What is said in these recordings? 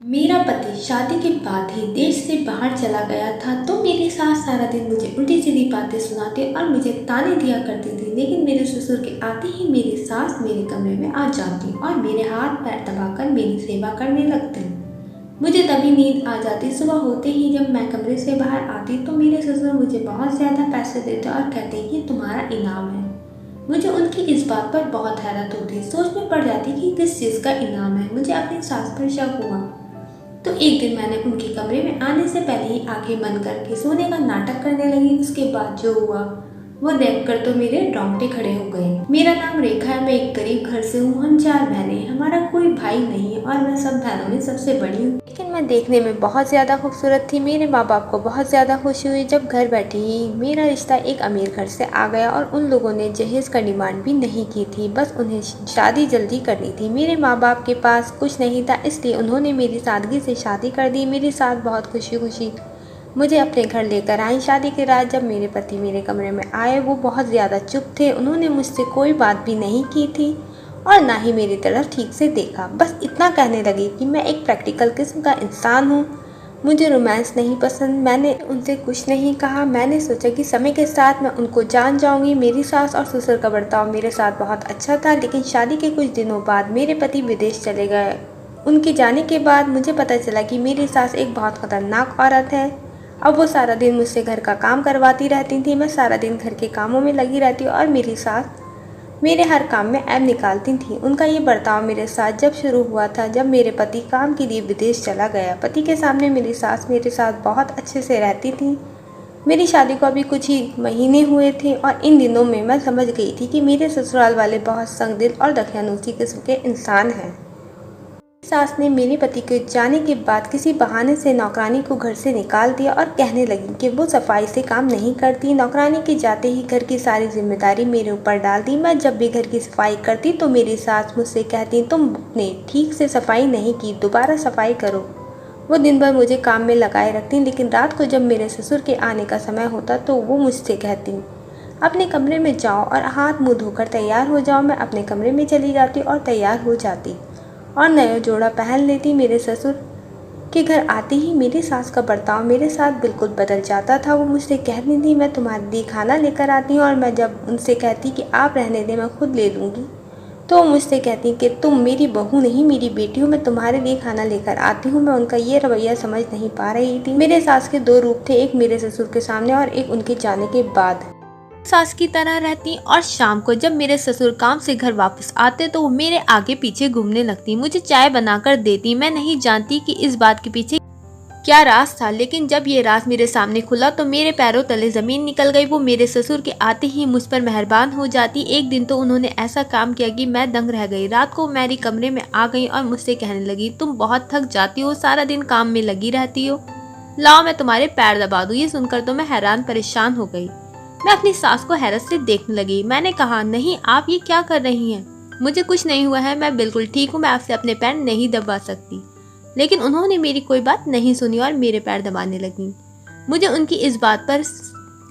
मेरा पति शादी के बाद ही देश से बाहर चला गया था, तो मेरी सास सारा दिन मुझे उल्टी सीधी बातें सुनाती और मुझे ताने दिया करती थी। लेकिन मेरे ससुर के आते ही मेरी सास मेरे कमरे में आ जाती और मेरे हाथ पैर दबाकर मेरी सेवा करने लगती। मुझे तभी नींद आ जाती। सुबह होते ही जब मैं कमरे से बाहर आती तो मेरे ससुर मुझे बहुत ज़्यादा पैसे देते और कहते ये तुम्हारा इनाम है। मुझे उनकी इस बात पर बहुत हैरत होती, सोच में पड़ जाती कि किस चीज़ का इनाम है। मुझे अपनी सास पर शक हुआ तो एक दिन मैंने उनके कमरे में आने से पहले ही आंखें बंद करके सोने का नाटक करने लगी। उसके बाद जो हुआ वो देखकर तो मेरे रोंगटे खड़े हो गए। मेरा नाम रेखा है, मैं एक गरीब घर से हूँ। हम 4 बहनें हैं, हमारा कोई भाई नहीं है और मैं सब बहनों में सबसे बड़ी हूँ। लेकिन मैं देखने में बहुत ज़्यादा खूबसूरत थी। मेरे माँ बाप को बहुत ज़्यादा खुशी हुई जब घर बैठे ही मेरा रिश्ता एक अमीर घर से आ गया और उन लोगों ने जहेज का डिमांड भी नहीं की थी, बस उन्हें शादी जल्दी करनी थी। मेरे माँ बाप के पास कुछ नहीं था, इसलिए उन्होंने मेरी सादगी से शादी कर दी। मेरी सास बहुत खुशी खुशी मुझे अपने घर लेकर आई। शादी की रात जब मेरे पति मेरे कमरे में आए, वो बहुत ज़्यादा चुप थे। उन्होंने मुझसे कोई बात भी नहीं की थी और ना ही मेरी तरफ ठीक से देखा। बस इतना कहने लगी कि मैं एक प्रैक्टिकल किस्म का इंसान हूँ, मुझे रोमांस नहीं पसंद। मैंने उनसे कुछ नहीं कहा। मैंने सोचा कि समय के साथ मैं उनको जान जाऊंगी। मेरी सास और ससुर का बर्ताव मेरे साथ बहुत अच्छा था, लेकिन शादी के कुछ दिनों बाद मेरे पति विदेश चले गए। उनके जाने के बाद मुझे पता चला कि मेरी सास एक बहुत खतरनाक औरत है। अब वो सारा दिन मुझसे घर का काम करवाती रहती थी। मैं सारा दिन घर के कामों में लगी रहती और मेरी सास मेरे हर काम में ऐब निकालती थी। उनका ये बर्ताव मेरे साथ जब शुरू हुआ था जब मेरे पति काम के लिए विदेश चला गया। पति के सामने मेरी सास मेरे साथ बहुत अच्छे से रहती थी। मेरी शादी को अभी कुछ ही महीने हुए थे और इन दिनों में मैं समझ गई थी कि मेरे ससुराल वाले बहुत संगदिल और दकियानूसी किस्म के इंसान हैं। सास ने मेरे पति के जाने के बाद किसी बहाने से नौकरानी को घर से निकाल दिया और कहने लगी कि वो सफाई से काम नहीं करती। नौकरानी के जाते ही घर की सारी जिम्मेदारी मेरे ऊपर डाल दी। मैं जब भी घर की सफाई करती तो मेरी सास मुझसे कहती तुमने ठीक से सफाई नहीं की, दोबारा सफाई करो। वो दिन भर मुझे काम में लगाए रखती, लेकिन रात को जब मेरे ससुर के आने का समय होता तो वो मुझसे कहती अपने कमरे में जाओ और हाथ मुँह धोकर तैयार हो जाओ। मैं अपने कमरे में चली जाती और तैयार हो जाती और नया जोड़ा पहन लेती। मेरे ससुर के घर आते ही मेरी सास का बर्ताव मेरे साथ बिल्कुल बदल जाता था। वो मुझसे कहती थी मैं तुम्हारे लिए खाना लेकर आती हूँ और मैं जब उनसे कहती कि आप रहने दें मैं खुद ले लूँगी तो वो मुझसे कहती कि तुम मेरी बहू नहीं मेरी बेटी हो, मैं तुम्हारे लिए खाना लेकर आती हूँ। मैं उनका ये रवैया समझ नहीं पा रही थी। मेरे सास के 2 रूप थे, एक मेरे ससुर के सामने और एक उनके जाने के बाद। सास की तरह रहती और शाम को जब मेरे ससुर काम से घर वापस आते तो वो मेरे आगे पीछे घूमने लगती, मुझे चाय बनाकर देती। मैं नहीं जानती कि इस बात के पीछे क्या राज था, लेकिन जब ये राज मेरे सामने खुला तो मेरे पैरों तले जमीन निकल गई। वो मेरे ससुर के आते ही मुझ पर मेहरबान हो जाती। एक दिन तो उन्होंने ऐसा काम किया कि मैं दंग रह गई। रात को मेरी कमरे में आ गई और मुझसे कहने लगी तुम बहुत थक जाती हो, सारा दिन काम में लगी रहती हो, लाओ मैं तुम्हारे पैर दबा दूं। ये सुनकर तो मैं हैरान परेशान हो गई। मैं अपनी सास को हैरत से देखने लगी। मैंने कहा नहीं आप ये क्या कर रही हैं, मुझे कुछ नहीं हुआ है, मैं बिल्कुल ठीक हूँ, मैं आपसे अपने पैर नहीं दबा सकती। लेकिन उन्होंने मेरी कोई बात नहीं सुनी और मेरे पैर दबाने लगी। मुझे उनकी इस बात पर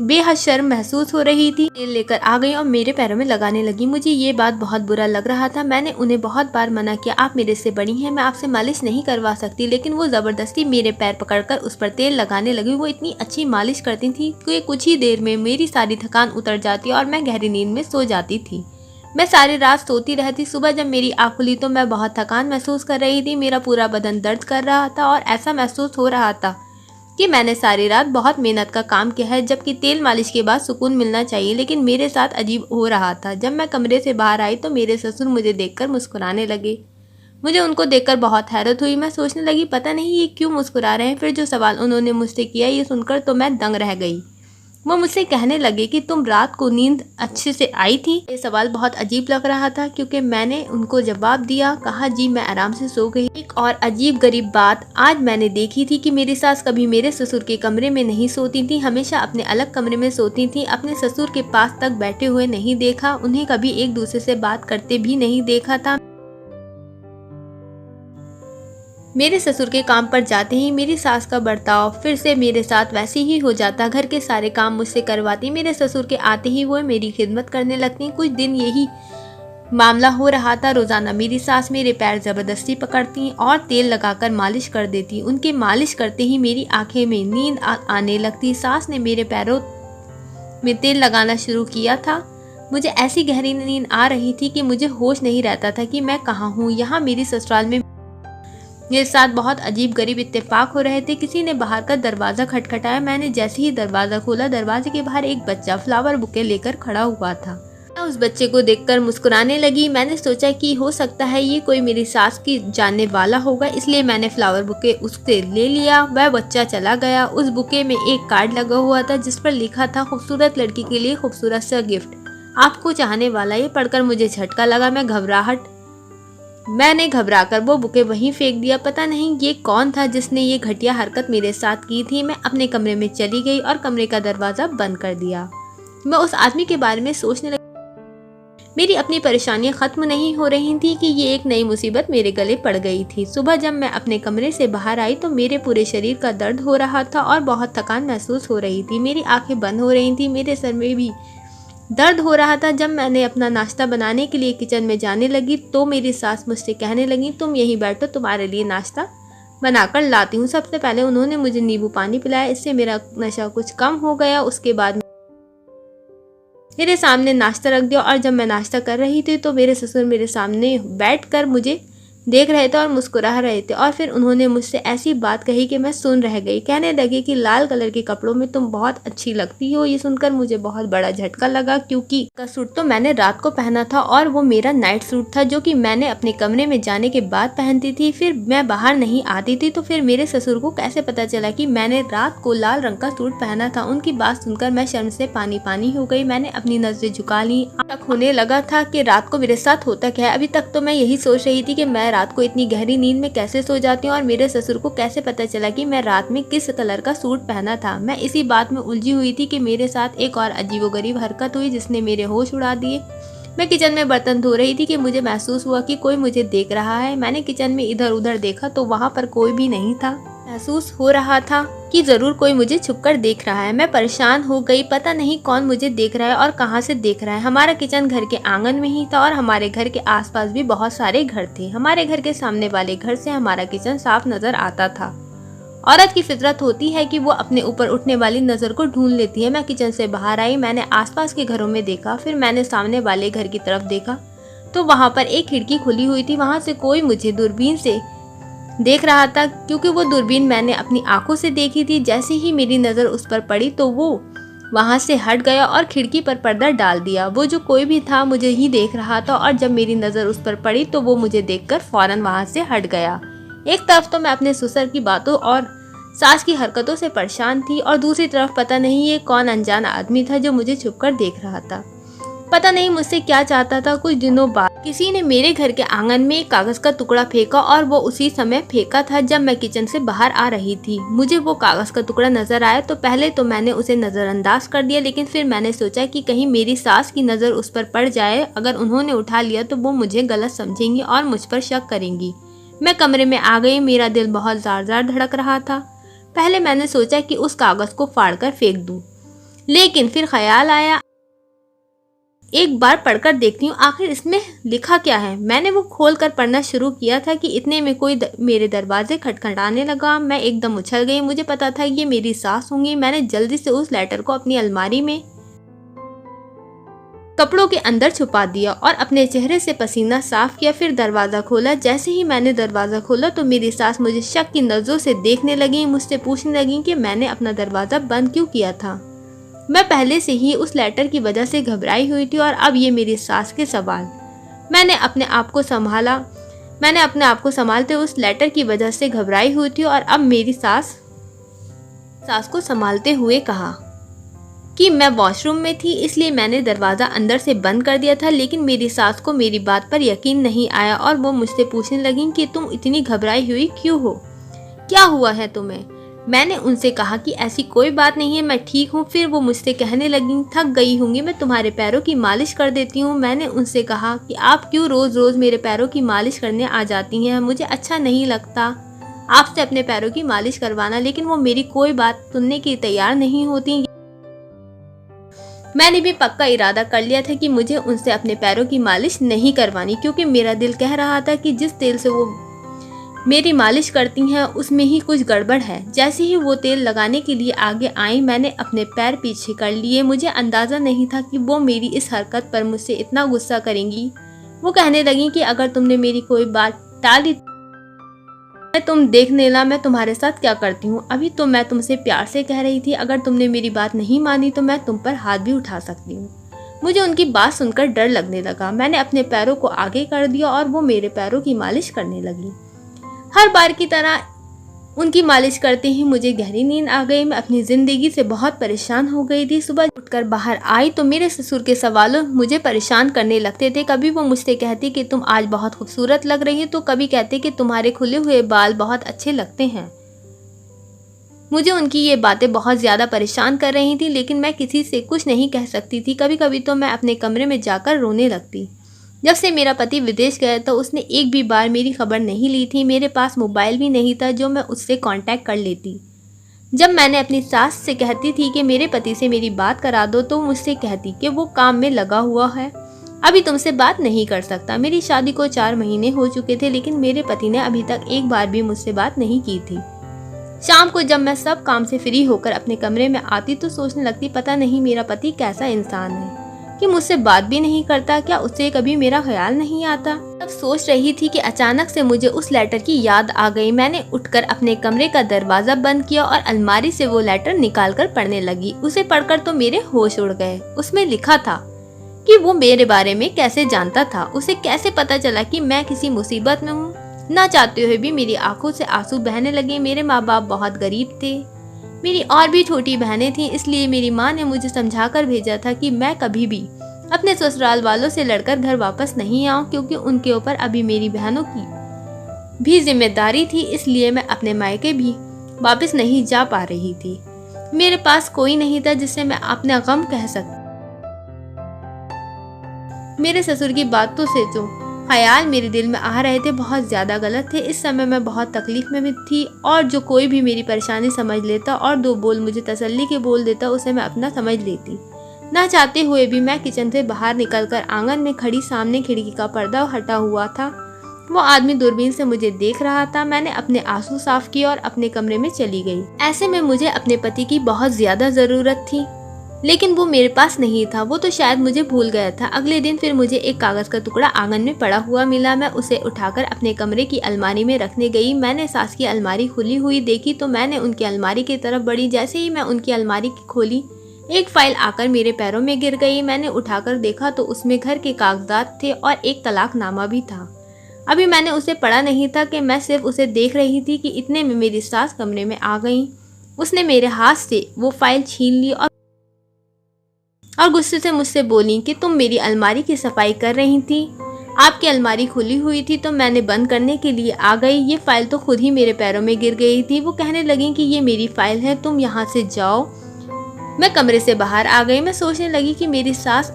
बेहद शर्म महसूस हो रही थी। तेल लेकर आ गई और मेरे पैरों में लगाने लगी। मुझे ये बात बहुत बुरा लग रहा था। मैंने उन्हें बहुत बार मना किया आप मेरे से बड़ी हैं, मैं आपसे मालिश नहीं करवा सकती, लेकिन वो ज़बरदस्ती मेरे पैर पकड़कर उस पर तेल लगाने लगी। वो इतनी अच्छी मालिश करती थी कि कुछ ही देर में मेरी सारी थकान उतर जाती और मैं गहरी नींद में सो जाती थी। मैं सारी रात सोती रहती। सुबह जब मेरी आँख खुली तो मैं बहुत थकान महसूस कर रही थी। मेरा पूरा बदन दर्द कर रहा था और ऐसा महसूस हो रहा था कि मैंने सारी रात बहुत मेहनत का काम किया है, जबकि तेल मालिश के बाद सुकून मिलना चाहिए। लेकिन मेरे साथ अजीब हो रहा था। जब मैं कमरे से बाहर आई तो मेरे ससुर मुझे देखकर मुस्कुराने लगे। मुझे उनको देखकर बहुत हैरत हुई। मैं सोचने लगी पता नहीं ये क्यों मुस्कुरा रहे हैं। फिर जो सवाल उन्होंने मुझसे किया ये सुनकर तो मैं दंग रह गई। वो मुझसे कहने लगे कि तुम रात को नींद अच्छे से आई थी। ये सवाल बहुत अजीब लग रहा था क्योंकि मैंने उनको जवाब दिया, कहा जी मैं आराम से सो गई। एक और अजीब गरीब बात आज मैंने देखी थी कि मेरी सास कभी मेरे ससुर के कमरे में नहीं सोती थी, हमेशा अपने अलग कमरे में सोती थी। अपने ससुर के पास तक बैठे हुए नहीं देखा, उन्हें कभी एक दूसरे से बात करते भी नहीं देखा था। मेरे ससुर के काम पर जाते ही मेरी सास का बर्ताव फिर से मेरे साथ वैसे ही हो जाता। घर के सारे काम मुझसे करवाती। मेरे ससुर के आते ही वो मेरी खिदमत करने लगती। कुछ दिन यही मामला हो रहा था। रोजाना मेरी सास मेरे पैर जबरदस्ती पकड़ती और तेल लगाकर मालिश कर देती। उनके मालिश करते ही मेरी आंखें में नींद आने लगती। सास ने मेरे पैरों में तेल लगाना शुरू किया था। मुझे ऐसी गहरी नींद आ रही थी कि मुझे होश नहीं रहता था कि मैं कहाँ हूँ। यहाँ मेरी ससुराल में मेरे साथ बहुत अजीब गरीब इत्तेफाक हो रहे थे। किसी ने बाहर का दरवाज़ा खटखटाया। मैंने जैसे ही दरवाज़ा खोला, दरवाजे के बाहर एक बच्चा फ्लावर बुके लेकर खड़ा हुआ था। मैं उस बच्चे को देखकर मुस्कुराने लगी। मैंने सोचा कि हो सकता है ये कोई मेरी सास की जानने वाला होगा, इसलिए मैंने फ्लावर बुके उससे ले लिया। वह बच्चा चला गया। उस बुके में एक कार्ड लगा हुआ था जिस पर लिखा था, खूबसूरत लड़की के लिए खूबसूरत सा गिफ्ट, आपको चाहने वाला। ये पढ़कर मुझे झटका लगा। मैंने घबराकर वो बुके वहीं फेंक दिया। पता नहीं ये कौन था जिसने ये घटिया हरकत मेरे साथ की थी। मैं अपने कमरे में चली गई और कमरे का दरवाज़ा बंद कर दिया। मैं उस आदमी के बारे में सोचने लगी। मेरी अपनी परेशानियां खत्म नहीं हो रही थी कि ये एक नई मुसीबत मेरे गले पड़ गई थी। सुबह जब मैं अपने कमरे से बाहर आई तो मेरे पूरे शरीर का दर्द हो रहा था और बहुत थकान महसूस हो रही थी। मेरी आंखें बंद हो रही थी। मेरे सर में भी दर्द हो रहा था। जब मैंने अपना नाश्ता बनाने के लिए किचन में जाने लगी तो मेरी सास मुझसे कहने लगी, तुम यहीं बैठो, तुम्हारे लिए नाश्ता बनाकर लाती हूँ। सबसे पहले उन्होंने मुझे नींबू पानी पिलाया। इससे मेरा नशा कुछ कम हो गया। उसके बाद मेरे सामने नाश्ता रख दिया और जब मैं नाश्ता कर रही थी तो मेरे ससुर मेरे सामने बैठकर मुझे देख रहे थे और मुस्कुरा रहे थे। और फिर उन्होंने मुझसे ऐसी बात कही कि मैं सुन रह गई। कहने लगे कि लाल कलर के कपड़ों में तुम बहुत अच्छी लगती हो। ये सुनकर मुझे बहुत बड़ा झटका लगा, क्योंकि का सूट तो मैंने रात को पहना था और वो मेरा नाइट सूट था जो कि मैंने अपने कमरे में जाने के बाद पहनती थी। फिर मैं बाहर नहीं आती थी। तो फिर मेरे ससुर को कैसे पता चला कि मैंने रात को लाल रंग का सूट पहना था। उनकी बात सुनकर मैं शर्म से पानी पानी हो गई। मैंने अपनी नजरें झुका ली। तक होने लगा था कि रात को मेरे साथ होता क्या है। अभी तक तो मैं यही सोच रही थी कि मैं रात को इतनी गहरी नींद में कैसे सो जाती हूँ और मेरे ससुर को कैसे पता चला कि मैं रात में किस कलर का सूट पहना था। मैं इसी बात में उलझी हुई थी कि मेरे साथ एक और अजीबोगरीब हरकत हुई जिसने मेरे होश उड़ा दिए। मैं किचन में बर्तन धो रही थी कि मुझे महसूस हुआ कि कोई मुझे देख रहा है। मैंने किचन में इधर उधर देखा तो वहाँ पर कोई भी नहीं था। महसूस हो रहा था कि जरूर कोई मुझे छुपकर देख रहा है। मैं परेशान हो गई। पता नहीं कौन मुझे देख रहा है और कहाँ से देख रहा है। हमारा किचन घर के आंगन में ही था और हमारे घर के आसपास भी बहुत सारे घर थे। हमारे घर के सामने वाले घर से हमारा किचन साफ नजर आता था। औरत की फितरत होती है कि वो अपने ऊपर उठने वाली नजर को ढूंढ लेती है। मैं किचन से बाहर आई। मैंने आसपास के घरों में देखा। फिर मैंने सामने वाले घर की तरफ देखा तो वहाँ पर एक खिड़की खुली हुई थी। वहाँ से कोई मुझे दूरबीन से देख रहा था, क्योंकि वो दूरबीन मैंने अपनी आंखों से देखी थी। जैसे ही मेरी नज़र उस पर पड़ी तो वो वहाँ से हट गया और खिड़की पर पर्दा डाल दिया। वो जो कोई भी था मुझे ही देख रहा था और जब मेरी नज़र उस पर पड़ी तो वो मुझे देखकर फौरन वहाँ से हट गया। एक तरफ तो मैं अपने ससुर की बातों और सास की हरकतों से परेशान थी और दूसरी तरफ पता नहीं ये कौन अनजान आदमी था जो मुझे छुपकर देख रहा था। पता नहीं मुझसे क्या चाहता था। कुछ दिनों बाद किसी ने मेरे घर के आंगन में एक कागज का टुकड़ा फेंका और वो उसी समय फेंका था जब मैं किचन से बाहर आ रही थी। मुझे वो कागज का टुकड़ा नजर आया तो पहले तो मैंने उसे नजरअंदाज कर दिया, लेकिन फिर मैंने सोचा कि कहीं मेरी सास की नज़र उस पर पड़ जाए। अगर उन्होंने उठा लिया तो वो मुझे गलत समझेंगी और मुझ पर शक करेंगी। मैं कमरे में आ गई। मेरा दिल बहुत ज़ार ज़ार धड़क रहा था। पहले मैंने सोचा कि उस कागज को फाड़ कर फेंक दूं, लेकिन फिर ख्याल आया एक बार पढ़कर देखती हूँ आखिर इसमें लिखा क्या है। मैंने वो खोल कर पढ़ना शुरू किया था कि इतने में कोई मेरे दरवाजे खटखटाने लगा। मैं एकदम उछल गई। मुझे पता था ये मेरी सास होंगी। मैंने जल्दी से उस लेटर को अपनी अलमारी में कपड़ों के अंदर छुपा दिया और अपने चेहरे से पसीना साफ किया। फिर दरवाज़ा खोला। जैसे ही मैंने दरवाज़ा खोला तो मेरी सास मुझे शक की नज़रों से देखने लगी। मुझसे पूछने लगी कि मैंने अपना दरवाज़ा बंद क्यों किया था। मैं पहले से ही उस लेटर की वजह से घबराई हुई थी और अब ये मेरी सास के सवाल। मैंने अपने आप को संभालते उस लेटर की वजह से घबराई हुई थी और अब मेरी सास को संभालते हुए कहा कि मैं वॉशरूम में थी इसलिए मैंने दरवाज़ा अंदर से बंद कर दिया था। लेकिन मेरी सास को मेरी बात पर यकीन नहीं आया और वो मुझसे पूछने लगी कि तुम इतनी घबराई हुई क्यों हो, क्या हुआ है तुम्हें। मैंने उनसे कहा कि ऐसी कोई बात नहीं है, मैं ठीक हूँ। फिर वो मुझसे कहने लगी, थक गई होंगी, मैं तुम्हारे पैरों की मालिश कर देती हूँ। मैंने उनसे कहा कि आप क्यों रोज़ रोज़ मेरे पैरों की मालिश करने आ जाती हैं, मुझे अच्छा नहीं लगता आपसे अपने पैरों की मालिश करवाना। लेकिन वो मेरी कोई बात सुनने की तैयार नहीं होती। मैंने भी पक्का इरादा कर लिया था कि मुझे उनसे अपने पैरों की मालिश नहीं करवानी, क्योंकि मेरा दिल कह रहा था कि जिस तेल से वो मेरी मालिश करती हैं उसमें ही कुछ गड़बड़ है। जैसे ही वो तेल लगाने के लिए आगे आई, मैंने अपने पैर पीछे कर लिए। मुझे अंदाज़ा नहीं था कि वो मेरी इस हरकत पर मुझसे इतना गुस्सा करेंगी। वो कहने लगी कि अगर तुमने मेरी कोई बात टाली तुम देख लेना मैं तुम्हारे साथ क्या करती हूँ। अभी तो मैं तुमसे प्यार से कह रही थी, अगर तुमने मेरी बात नहीं मानी तो मैं तुम पर हाथ भी उठा सकती हूँ। मुझे उनकी बात सुनकर डर लगने लगा। मैंने अपने पैरों को आगे कर दिया और वो मेरे पैरों की मालिश करने लगी। हर बार की तरह उनकी मालिश करते ही मुझे गहरी नींद आ गई। मैं अपनी ज़िंदगी से बहुत परेशान हो गई थी। सुबह उठकर बाहर आई तो मेरे ससुर के सवालों मुझे परेशान करने लगते थे। कभी वो मुझसे कहती कि तुम आज बहुत खूबसूरत लग रही हो, तो कभी कहते कि तुम्हारे खुले हुए बाल बहुत अच्छे लगते हैं। मुझे उनकी ये बातें बहुत ज़्यादा परेशान कर रही थी, लेकिन मैं किसी से कुछ नहीं कह सकती थी। कभी कभी तो मैं अपने कमरे में जाकर रोने लगती। जब से मेरा पति विदेश गया तो उसने एक भी बार मेरी खबर नहीं ली थी। मेरे पास मोबाइल भी नहीं था जो मैं उससे कांटेक्ट कर लेती। जब मैंने अपनी सास से कहती थी कि मेरे पति से मेरी बात करा दो, तो मुझसे कहती कि वो काम में लगा हुआ है, अभी तुमसे बात नहीं कर सकता। मेरी शादी को 4 महीने हो चुके थे, लेकिन मेरे पति ने अभी तक एक बार भी मुझसे बात नहीं की थी। शाम को जब मैं सब काम से फ्री होकर अपने कमरे में आती तो सोचने लगती, पता नहीं मेरा पति कैसा इंसान है कि मुझसे बात भी नहीं करता। क्या उससे कभी मेरा ख्याल नहीं आता? तब सोच रही थी कि अचानक से मुझे उस लेटर की याद आ गई। मैंने उठकर अपने कमरे का दरवाजा बंद किया और अलमारी से वो लेटर निकालकर पढ़ने लगी। उसे पढ़कर तो मेरे होश उड़ गए। उसमें लिखा था कि वो मेरे बारे में कैसे जानता था, उसे कैसे पता चला कि मैं किसी मुसीबत में हूँ। ना चाहते हुए भी मेरी आंखों से आंसू बहने लगे। मेरे माँ बाप बहुत गरीब थे। मेरी और भी छोटी बहनें थीं, इसलिए मेरी माँ ने मुझे समझाकर भेजा था कि मैं कभी भी अपने ससुराल वालों से लड़कर घर वापस नहीं आऊं, क्योंकि उनके ऊपर अभी मेरी बहनों की भी जिम्मेदारी थी। इसलिए मैं अपने मायके भी वापस नहीं जा पा रही थी। मेरे पास कोई नहीं था जिससे मैं अपना गम कह सकती। मेरे ससुर की बातों से जो ख्याल मेरे दिल में आ रहे थे बहुत ज़्यादा गलत थे। इस समय मैं बहुत तकलीफ में भी थी, और जो कोई भी मेरी परेशानी समझ लेता और 2 बोल मुझे तसल्ली के बोल देता, उसे मैं अपना समझ लेती। ना चाहते हुए भी मैं किचन से बाहर निकलकर आंगन में खड़ी सामने खिड़की का पर्दा हटा हुआ था। वो आदमी दूरबीन से मुझे देख रहा था। मैंने अपने आंसू साफ किए और अपने कमरे में चली गई। ऐसे में मुझे अपने पति की बहुत ज़्यादा ज़रूरत थी, लेकिन वो मेरे पास नहीं था। वो तो शायद मुझे भूल गया था। अगले दिन फिर मुझे एक कागज़ का टुकड़ा आंगन में पड़ा हुआ मिला। मैं उसे उठाकर अपने कमरे की अलमारी में रखने गई। मैंने सास की अलमारी खुली हुई देखी तो मैंने उनकी अलमारी की तरफ बढ़ी। जैसे ही मैं उनकी अलमारी की खोली, एक फाइल आकर मेरे पैरों में गिर गई। मैंने उठाकर देखा तो उसमें घर के कागजात थे और एक तलाकनामा भी था। अभी मैंने उसे पढ़ा नहीं था कि मैं सिर्फ उसे देख रही थी कि इतने में मेरी सास कमरे में आ गई। उसने मेरे हाथ से वो फाइल छीन ली और गुस्से से मुझसे बोली कि तुम मेरी अलमारी की सफाई कर रही थी, आपकी अलमारी खुली हुई थी तो मैंने बंद करने के लिए आ गई। ये फाइल तो खुद ही मेरे पैरों में गिर गई थी। वो कहने लगी कि ये मेरी फाइल है, तुम यहाँ से जाओ। मैं कमरे से बाहर आ गई। मैं सोचने लगी कि मेरी सास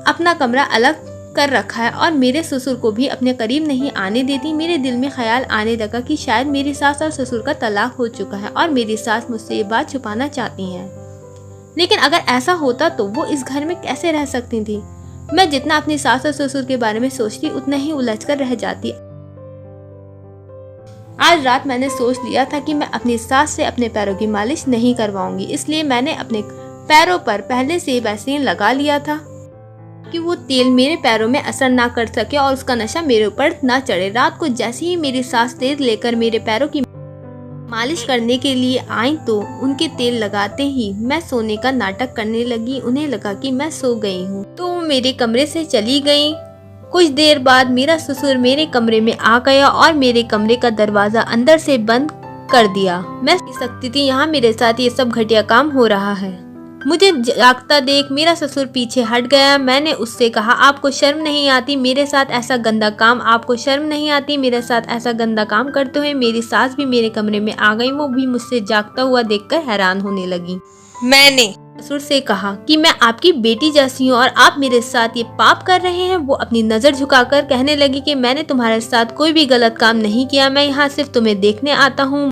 अपना कमरा अलग कर रखा है और मेरे ससुर को भी अपने करीब नहीं आने देती। मेरे दिल में ख्याल आने लगा कि शायद मेरी सास और ससुर का तलाक हो चुका है और मेरी सास मुझसे ये बात छुपाना चाहती हैं। लेकिन अगर ऐसा होता तो वो इस घर में कैसे रह सकती थी? मैं जितना अपनी सास और ससुर के बारे में सोचती उतना ही उलझकर रह जाती। आज रात मैंने सोच लिया था कि मैं अपनी सास से अपने पैरों की मालिश नहीं करवाऊंगी, इसलिए मैंने अपने पैरों पर पहले से वैसेलिन लगा लिया था कि वो तेल मेरे पैरों में असर ना कर सके और उसका नशा मेरे ऊपर ना चढ़े। रात को जैसे ही मेरी सास तेल लेकर मेरे पैरों की मालिश करने के लिए आई तो उनके तेल लगाते ही मैं सोने का नाटक करने लगी। उन्हें लगा कि मैं सो गई हूँ तो वो मेरे कमरे से चली गई। कुछ देर बाद मेरा ससुर मेरे कमरे में आ गया और मेरे कमरे का दरवाजा अंदर से बंद कर दिया। मैं समझ सकती थी यहाँ मेरे साथ ये सब घटिया काम हो रहा है। मुझे जागता देख मेरा ससुर पीछे हट गया। मैंने उससे कहा, आपको शर्म नहीं आती मेरे साथ ऐसा गंदा काम? आपको शर्म नहीं आती मेरे साथ ऐसा गंदा काम करते हुए? मेरी सास भी मेरे कमरे में आ गई। वो भी मुझसे जागता हुआ देखकर हैरान होने लगी। मैंने ससुर से कहा कि मैं आपकी बेटी जैसी हूँ और आप मेरे साथ ये पाप कर रहे हैं। वो अपनी नज़र झुकाकर कहने लगी कि मैंने तुम्हारे साथ कोई भी गलत काम नहीं किया, मैं यहाँ सिर्फ तुम्हें देखने आता हूँ।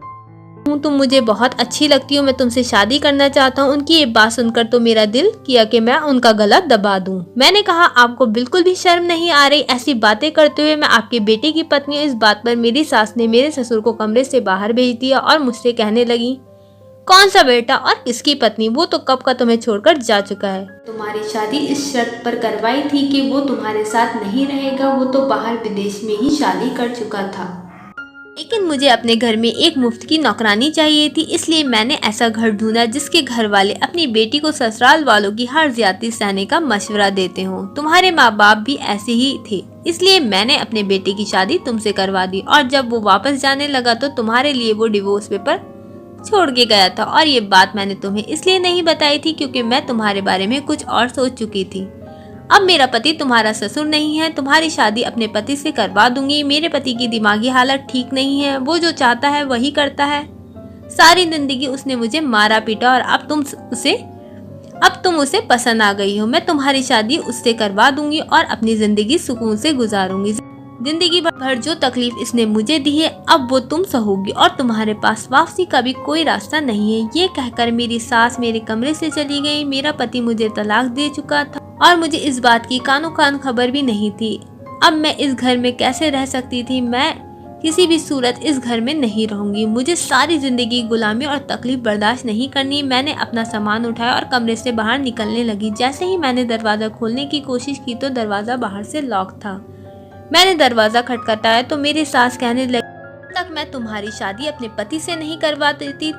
हूँ, तुम मुझे बहुत अच्छी लगती हो, मैं तुमसे शादी करना चाहता हूँ। उनकी ये बात सुनकर तो मेरा दिल किया कि मैं उनका गला दबा दूं। मैंने कहा, आपको बिल्कुल भी शर्म नहीं आ रही ऐसी बातें करते हुए? मैं आपके बेटे की पत्नी हूँ। इस बात पर मेरी सास ने मेरे ससुर को कमरे से बाहर भेज दिया और मुझसे कहने लगी, कौन सा बेटा और किसकी पत्नी? वो तो कब का तुम्हें छोड़कर जा चुका है। तुम्हारी शादी इस शर्त पर करवाई थी कि वो तुम्हारे साथ नहीं रहेगा, वो तो बाहर विदेश में ही शादी कर चुका था। लेकिन मुझे अपने घर में एक मुफ्त की नौकरानी चाहिए थी, इसलिए मैंने ऐसा घर ढूंढा जिसके घर वाले अपनी बेटी को ससुराल वालों की हर ज्यादती सहने का मशवरा देते हों। तुम्हारे माँ बाप भी ऐसे ही थे, इसलिए मैंने अपने बेटे की शादी तुमसे करवा दी और जब वो वापस जाने लगा तो तुम्हारे लिए वो डिवोर्स पेपर छोड़ के गया था। और ये बात मैंने तुम्हें इसलिए नहीं बताई थी क्योंकि मैं तुम्हारे बारे में कुछ और सोच चुकी थी। अब मेरा पति तुम्हारा ससुर नहीं है, तुम्हारी शादी अपने पति से करवा दूंगी। मेरे पति की दिमागी हालत ठीक नहीं है, वो जो चाहता है वही करता है। सारी जिंदगी उसने मुझे मारा पीटा और अब तुम उसे पसंद आ गई हो। मैं तुम्हारी शादी उससे करवा दूंगी और अपनी जिंदगी सुकून से गुजारूंगी। जिंदगी भर जो तकलीफ इसने मुझे दी है अब वो तुम सहोगी और तुम्हारे पास वापसी का भी कोई रास्ता नहीं है। ये कहकर मेरी सास मेरे कमरे से चली गई। मेरा पति मुझे तलाक दे चुका था और मुझे इस बात की कानो कान खबर भी नहीं थी। अब मैं इस घर में कैसे रह सकती थी? मैं किसी भी सूरत इस घर में नहीं रहूंगी। मुझे सारी जिंदगी गुलामी और तकलीफ बर्दाश्त नहीं करनी। मैंने अपना सामान उठाया और कमरे से बाहर निकलने लगी। जैसे ही मैंने दरवाजा खोलने की कोशिश की तो दरवाजा बाहर से लॉक था। मैंने दरवाजा खटखटाया तो मेरी सास कहने लगी, तक मैं तुम्हारी शादी अपने पति से नहीं करवा देती,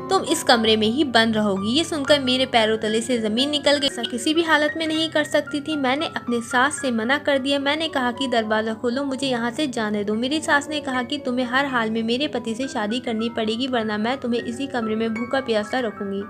तुम इस कमरे में ही बंद रहोगी। ये सुनकर मेरे पैरों तले से जमीन निकल गई। ऐसा किसी भी हालत में नहीं कर सकती थी। मैंने अपने सास से मना कर दिया। मैंने कहा कि दरवाजा खोलो, मुझे यहाँ से जाने दो। मेरी सास ने कहा कि तुम्हें हर हाल में मेरे पति से शादी करनी पड़ेगी, वरना मैं तुम्हें इसी कमरे में भूखा प्यासा रखूंगी।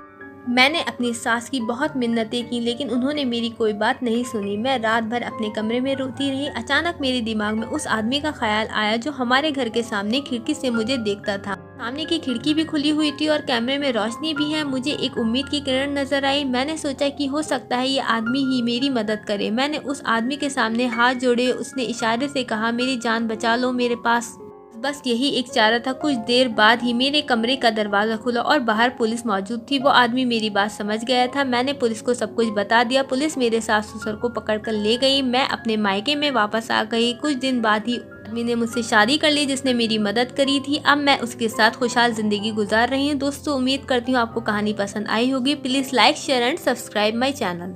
मैंने अपनी सास की बहुत मिन्नतें की लेकिन उन्होंने मेरी कोई बात नहीं सुनी। मैं रात भर अपने कमरे में रोती रही। अचानक मेरे दिमाग में उस आदमी का ख्याल आया जो हमारे घर के सामने खिड़की से मुझे देखता था। सामने की खिड़की भी खुली हुई थी और कैमरे में रोशनी भी है। मुझे एक उम्मीद की किरण नजर आई। मैंने सोचा कि हो सकता है ये आदमी ही मेरी मदद करे। मैंने उस आदमी के सामने हाथ जोड़े। उसने इशारे से कहा, मेरी जान बचा लो, मेरे पास बस यही एक चारा था। कुछ देर बाद ही मेरे कमरे का दरवाजा खुला और बाहर पुलिस मौजूद थी। वो आदमी मेरी बात समझ गया था। मैंने पुलिस को सब कुछ बता दिया। पुलिस मेरे सास ससुर को पकड़कर ले गई। मैं अपने मायके में वापस आ गई। कुछ दिन बाद ही आदमी ने मुझसे शादी कर ली जिसने मेरी मदद करी थी। अब मैं उसके साथ खुशहाल जिंदगी गुजार रही हूँ। दोस्तों, उम्मीद करती हूँ आपको कहानी पसंद आई होगी। Please like, share and subscribe my channel.